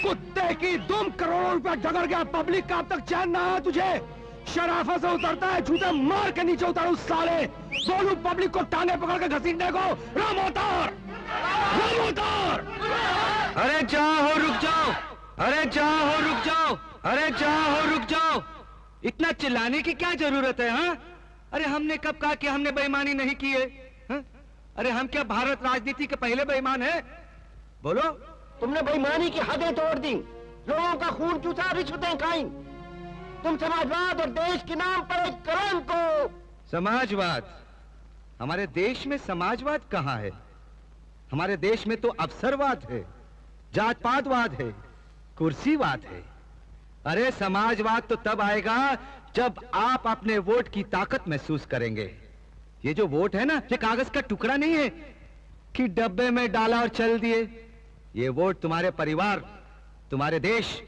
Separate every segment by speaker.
Speaker 1: कुत्ते की दुम, करोड़ों रुपया डगर गया पब्लिक का, अब तक चैन ना आया तुझे? शराफत से उतरता है, जूते मार के नीचे उतारू साले। बोलू पब्लिक को टांगे पकड़ के घसीटने को, राम अवतार, राम अवतार।
Speaker 2: अरे जाओ रुक जाओ, अरे जाओ रुक जाओ, अरे जाओ रुक जाओ। इतना चिल्लाने की क्या जरूरत है? हाँ, अरे हमने कब कहा कि हमने बेईमानी नहीं की है? हाँ? अरे हम क्या भारत राजनीति के पहले बेईमान हैं? बोलो।
Speaker 3: तुमने बेईमानी की हदें तोड़ दी, लोगों का खून चूसा, रिश्वतें खाई। तुम समाजवाद और देश के नाम पर एक कलंक को।
Speaker 2: समाजवाद? हमारे देश में समाजवाद कहाँ है? हमारे देश में तो अवसरवाद है, जात पातवाद है, कुर्सीवाद है। अरे समाजवाद तो तब आएगा जब आप अपने वोट की ताकत महसूस करेंगे। ये जो वोट है ना, ये कागज का टुकड़ा नहीं है कि डब्बे में डाला और चल दिए। ये वोट तुम्हारे परिवार, तुम्हारे देश,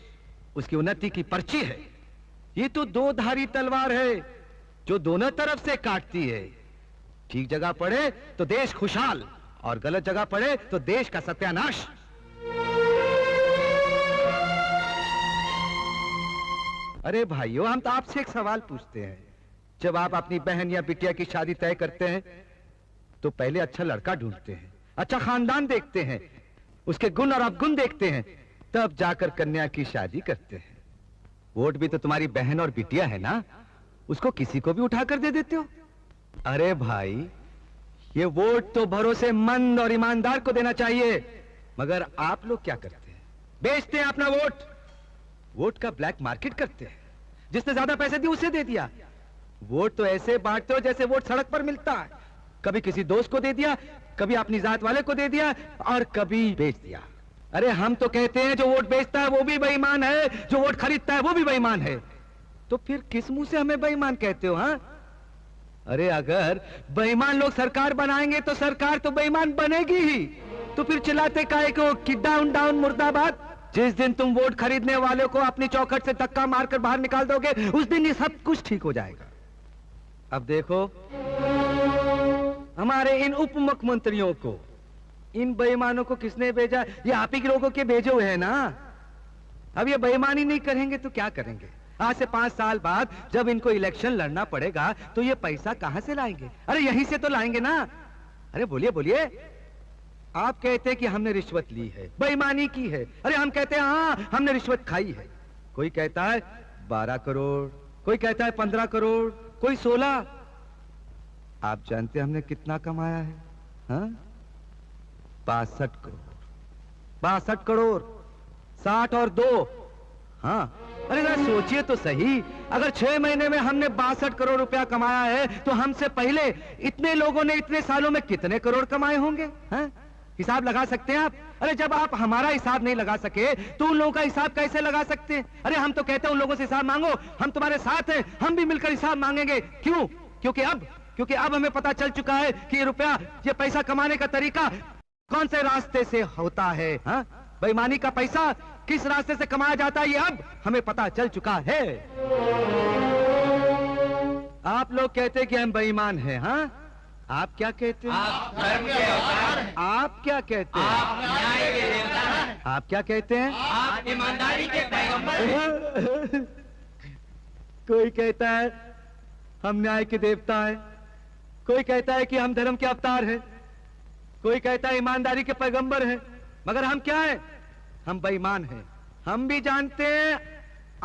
Speaker 2: उसकी उन्नति की पर्ची है। ये तो दो धारी तलवार है जो दोनों तरफ से काटती है। ठीक जगह पड़े तो देश खुशहाल, और गलत जगह पड़े तो देश का सत्यानाश। अरे भाइयों, हम तो आपसे एक सवाल पूछते हैं। जब आप अपनी बहन या बिटिया की शादी तय करते हैं तो पहले अच्छा लड़का ढूंढते हैं, अच्छा खानदान देखते हैं, उसके गुण और अवगुण देखते हैं, तब जाकर कन्या की शादी करते हैं। वोट भी तो तुम्हारी बहन और बिटिया है ना, उसको किसी को भी उठाकर दे देते हो। अरे भाई, ये वोट तो भरोसेमंद और ईमानदार को देना चाहिए, मगर आप लोग क्या करते हैं? बेचते हैं अपना वोट, वोट का ब्लैक मार्केट करते हैं। जिसने ज्यादा पैसे दिए उसे दे दिया। वोट तो ऐसे बांटते हो जैसे वोट सड़क पर मिलता है। कभी किसी दोस्त को दे दिया, कभी अपनी जात वाले को दे दिया, और कभी बेच दिया। अरे हम तो कहते हैं जो वोट बेचता है वो भी बेईमान है, जो वोट खरीदता है वो भी बेईमान है। तो फिर किस मुंह से हमें बेईमान कहते हो? हाँ, अरे अगर बेईमान लोग सरकार बनाएंगे तो सरकार तो बेईमान बनेगी ही। तो फिर चिल्लाते काहे को कि डाउन डाउन मुर्दाबाद? जिस दिन तुम वोट खरीदने वाले को अपनी चौखट से धक्का मारकर बाहर निकाल दोगे, उस दिन ये सब कुछ ठीक हो जाएगा। अब देखो, हमारे इन उप मुख्यमंत्रियों को, इन बेईमानों को किसने भेजा? ये आप ही के लोगों के भेजे हुए हैं ना। अब ये बेईमानी नहीं करेंगे तो क्या करेंगे? आज से 5 साल बाद जब इनको इलेक्शन लड़ना पड़ेगा तो ये पैसा कहां से लाएंगे? अरे यहीं से तो लाएंगे ना। अरे बोलिए बोलिए। आप कहते हैं कि हमने रिश्वत ली है, बेईमानी की है। अरे हम कहते हैं हाँ हमने रिश्वत खाई है। कोई कहता है 12 करोड़, कोई कहता है 15 करोड़, कोई 16। आप जानते हैं हमने कितना कमाया है? हाँ, 62 करोड़। 62 करोड़, 60 और 2। हाँ, अरे जरा सोचिए तो सही, अगर 6 महीने में हमने 62 करोड़ रुपया कमाया है तो हमसे पहले इतने लोगों ने इतने सालों में कितने करोड़ कमाए होंगे? हाँ? हिसाब लगा सकते हैं आप? अरे जब आप हमारा हिसाब नहीं लगा सके तो उन लोगों का हिसाब कैसे लगा सकते हैं? अरे हम तो कहते हैं उन लोगों से हिसाब मांगो, हम तुम्हारे साथ हैं, हम भी मिलकर हिसाब मांगेंगे। क्यों? क्योंकि अब हमें पता चल चुका है कि ये रुपया, ये पैसा कमाने का तरीका कौन से रास्ते से होता है। हाँ? बेईमानी का पैसा किस रास्ते से कमाया जाता है, ये अब हमें पता चल चुका है। आप लोग कहते हैं कि हम बेईमान हैं। हाँ, आप क्या कहते हैं?
Speaker 4: आप धर्म के अवतार हैं।
Speaker 2: आप क्या कहते हैं?
Speaker 4: आप न्याय के देवता हैं।
Speaker 2: आप क्या कहते हैं?
Speaker 4: आप ईमानदारी के पैगंबर हैं।
Speaker 2: कोई कहता है हम न्याय के देवता हैं, कोई कहता है कि हम धर्म के अवतार हैं, कोई कहता है ईमानदारी के पैगंबर हैं, मगर हम क्या हैं? हम बेईमान हैं। हम भी जानते हैं,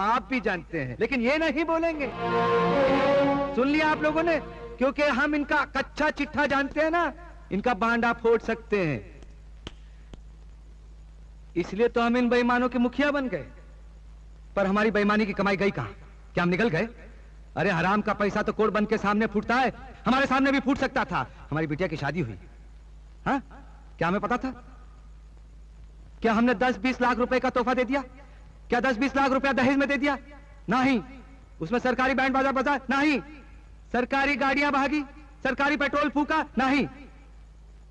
Speaker 2: आप भी जानते हैं, लेकिन ये नहीं बोलेंगे। सुन लिया आप लोगों ने? क्योंकि हम इनका कच्चा चिट्ठा जानते हैं ना, इनका बांडा फोड़ सकते हैं। इसलिए तो हम इन बेईमानों के मुखिया बन गए। पर हमारी बेईमानी की कमाई गई कहां? क्या हम निकल गए? अरे हराम का पैसा तो कोर्ट बंद के सामने फूटता है, हमारे सामने भी फूट सकता था। हमारी बिटिया की शादी हुई, हाँ? क्या हमें पता था? क्या हमने 10-20 लाख रुपए का तोहफा दे दिया? क्या 10-20 लाख रुपया दहेज में दे दिया? नहीं। उसमें सरकारी बैंड बाजा बजा? नहीं। सरकारी गाड़ियां भागी? सरकारी पेट्रोल फूका? नहीं।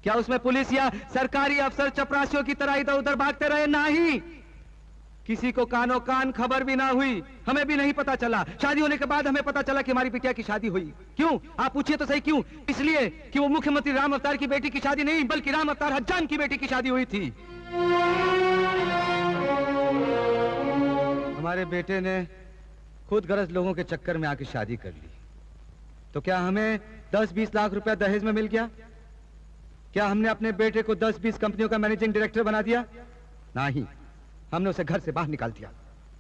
Speaker 2: क्या उसमें पुलिस या सरकारी अफसर चपरासियों की तरह इधर उधर भागते रहे? नहीं। किसी को कानो कान खबर भी ना हुई, हमें भी नहीं पता चला। शादी होने के बाद हमें पता चला कि हमारी बिटिया की शादी हुई। क्यों? आप पूछिए तो सही, क्यों? इसलिए कि वो मुख्यमंत्री राम अवतार की बेटी की शादी नहीं, बल्कि राम अवतार हज्जाम की बेटी की शादी हुई थी। हमारे बेटे ने खुद गरज लोगों के चक्कर में आके शादी कर ली, तो क्या हमें 10-20 लाख रुपया दहेज में मिल गया? क्या हमने अपने बेटे को 10-20 कंपनियों का मैनेजिंग डायरेक्टर बना दिया? नहीं, हमने उसे घर से बाहर निकाल दिया।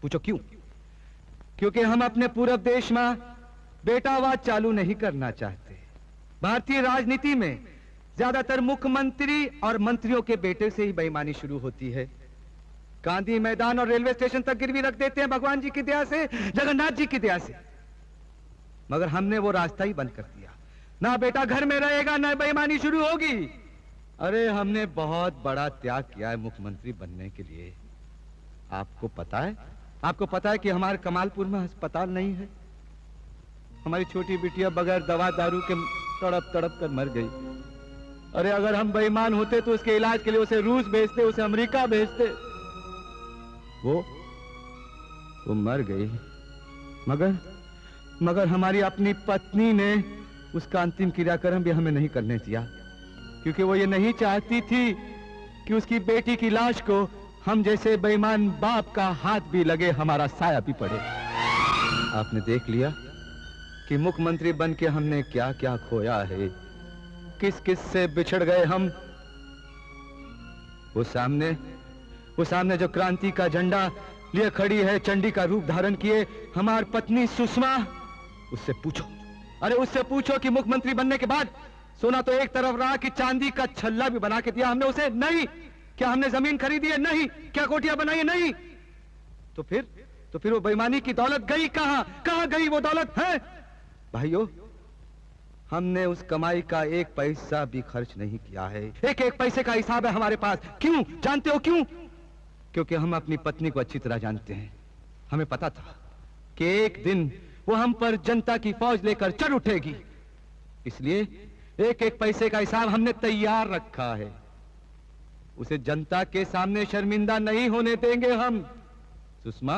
Speaker 2: पूछो क्यों? क्योंकि हम अपने पूरब देश में बेटावाद चालू नहीं करना चाहते। भारतीय राजनीति में ज्यादातर मुख्यमंत्री और मंत्रियों के बेटे से ही बेईमानी शुरू होती है। गांधी मैदान और रेलवे स्टेशन तक गिरवी रख देते हैं भगवान जी की दया से, जगन्नाथ जी की दया से। मगर हमने वो रास्ता ही बंद कर दिया। ना बेटा घर में रहेगा, ना बेईमानी शुरू होगी। अरे हमने बहुत बड़ा त्याग किया है मुख्यमंत्री बनने के लिए। आपको पता है? आपको पता है कि हमारे कमालपुर में अस्पताल नहीं है? हमारी छोटी बिटिया बगैर दवा दारू के तड़प तड़प कर मर गई। अरे अगर हम बेईमान होते तो उसके इलाज के लिए उसे रूस भेजते, उसे अमेरिका भेजते। वो मर गई। मगर हमारी अपनी पत्नी ने उसका अंतिम क्रियाक्रम भी हमें नहीं करने दिया, क्योंकि वो ये नहीं चाहती थी कि उसकी बेटी की लाश को हम जैसे बेईमान बाप का हाथ भी लगे, हमारा साया भी पड़े। आपने देख लिया कि मुख्यमंत्री बन के हमने क्या क्या खोया है, किस किस से बिछड़ गए हम। वो सामने जो क्रांति का झंडा लिए खड़ी है, चंडी का रूप धारण किए, हमारी पत्नी सुषमा, उससे पूछो, अरे उससे पूछो कि मुख्यमंत्री बनने के बाद सोना तो एक तरफ रहा कि चांदी का छल्ला भी बना के दिया हमने उसे? नहीं। क्या हमने जमीन खरीदी है? नहीं। क्या कोठियां बनाई है? नहीं। तो फिर वो बेईमानी की दौलत गई कहां गई वो दौलत है? भाइयों, हमने उस कमाई का एक पैसा भी खर्च नहीं किया है। एक एक पैसे का हिसाब है हमारे पास। क्यों? जानते हो क्यों? क्योंकि हम अपनी पत्नी को अच्छी तरह जानते हैं। हमें पता था कि एक दिन वो हम पर जनता की फौज लेकर चढ़ उठेगी, इसलिए एक एक पैसे का हिसाब हमने तैयार रखा है। उसे जनता के सामने शर्मिंदा नहीं होने देंगे हम। सुषमा,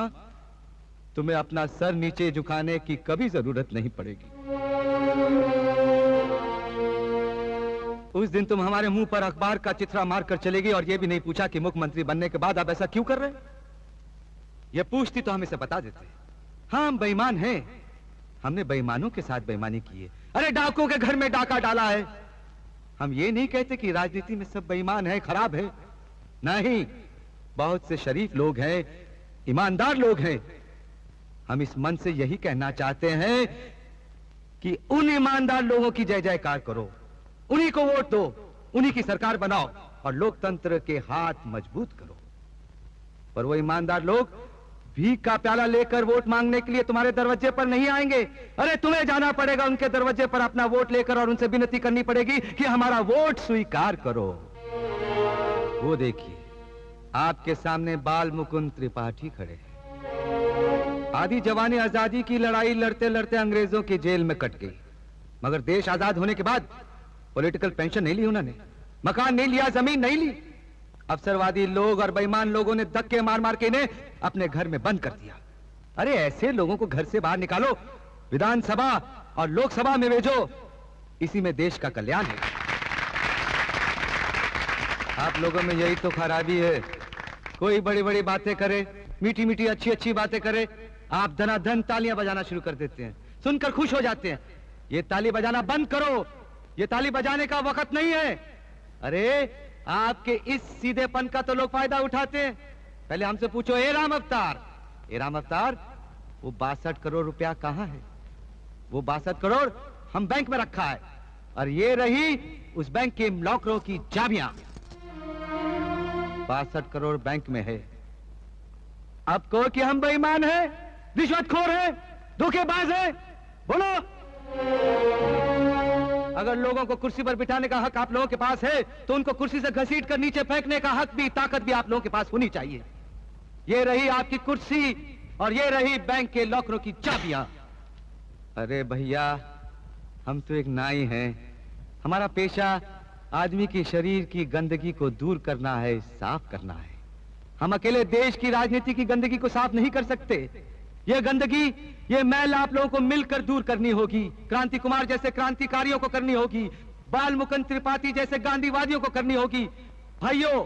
Speaker 2: तुम्हें अपना सर नीचे झुकाने की कभी जरूरत नहीं पड़ेगी। उस दिन तुम हमारे मुंह पर अखबार का चित्रा मारकर चलेगी और यह भी नहीं पूछा कि मुख्यमंत्री बनने के बाद आप ऐसा क्यों कर रहे हैं। यह पूछती तो हम इसे बता देते। हाँ, हम बेईमान हैं, हमने बेईमानों के साथ बेईमानी की है। अरे डाकुओं के घर में डाका डाला है। हम ये नहीं कहते कि राजनीति में सब बेईमान है, खराब है। नहीं, बहुत से शरीफ लोग हैं, ईमानदार लोग हैं। हम इस मन से यही कहना चाहते हैं कि उन ईमानदार लोगों की जय जयकार करो, उन्हीं को वोट दो, उन्हीं की सरकार बनाओ और लोकतंत्र के हाथ मजबूत करो। पर वो ईमानदार लोग भीख का प्याला लेकर वोट मांगने के लिए तुम्हारे दरवाजे पर नहीं आएंगे। अरे तुम्हें जाना पड़ेगा उनके दरवाजे पर अपना वोट लेकर और उनसे विनती करनी पड़ेगी कि हमारा वोट स्वीकार करो। वो देखिए, आपके सामने बाल मुकुंद त्रिपाठी खड़े हैं। आधी जवानी आजादी की लड़ाई लड़ते लड़ते अंग्रेजों की जेल में कट गई, मगर देश आजाद होने के बाद पॉलिटिकल पेंशन नहीं ली उन्होंने, मकान नहीं लिया, जमीन नहीं ली। अवसरवादी लोग और बेईमान लोगों ने धक्के मार मार के इन्हें अपने घर में बंद कर दिया। अरे ऐसे लोगों को घर से बाहर निकालो, विधानसभा और लोकसभा में भेजो, इसी में देश का कल्याण है। आप लोगों में यही तो खराबी है। कोई बड़ी बड़ी बातें करे, मीठी मीठी अच्छी अच्छी बातें करे, आप धनाधन तालियां बजाना शुरू कर देते हैं, सुनकर खुश हो जाते हैं। ये ताली बजाना बंद करो, ये ताली बजाने का वक्त नहीं है। अरे आपके इस सीधेपन का तो लोग फायदा उठाते हैं। पहले हमसे पूछो, ए राम अवतार, वो 62 करोड़ रुपया कहां है? वो 62 करोड़ हम बैंक में रखा है और ये रही उस बैंक के लॉकरों की चाबियां। 62 करोड़ बैंक में है। अब कहो कि हम बेईमान हैं, रिश्वतखोर हैं, धोखेबाज हैं, बोलो। अगर लोगों को कुर्सी पर बिठाने का हक आप लोगों के पास है तो उनको कुर्सी से घसीट कर नीचे फेंकने का हक भी, ताकत भी आप लोगों के पास होनी चाहिए। ये रही आपकी कुर्सी और ये रही बैंक के लॉकरों की चाबियां। अरे भैया, हम तो एक नाई हैं। हमारा पेशा आदमी के शरीर की गंदगी को दूर करना है, साफ करना है। हम अकेले देश की राजनीति की गंदगी को साफ नहीं कर सकते। ये गंदगी, ये मैल आप लोगों को मिलकर दूर करनी होगी। क्रांति कुमार जैसे क्रांतिकारियों को करनी होगी, बाल मुकुंद त्रिपाठी जैसे गांधीवादियों को करनी होगी। भाइयों,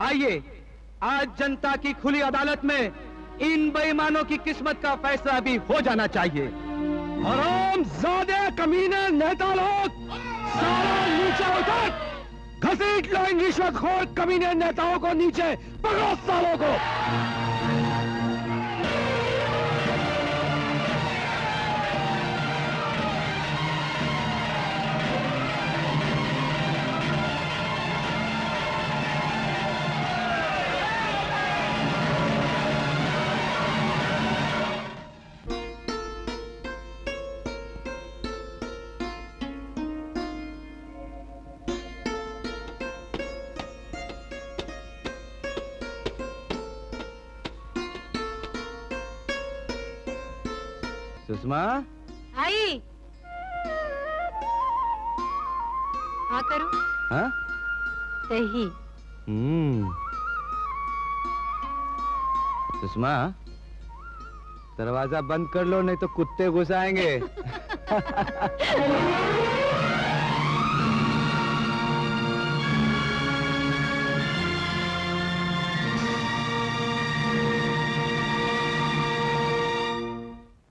Speaker 2: आइए आज जनता की खुली अदालत में इन बेईमानों की किस्मत का फैसला भी हो जाना चाहिए।
Speaker 1: हरामजादे कमीने नेता लोग, सारा नीचे उतर, घसीट लो इन रिश्वतखोर कमीने नेताओं को नीचे, पकड़ो सालों को।
Speaker 2: सुषमा,
Speaker 5: आई हाँ करूं?
Speaker 2: हाँ?
Speaker 5: सही।
Speaker 2: सुषमा, दरवाजा बंद कर लो नहीं तो कुत्ते घुस आएंगे।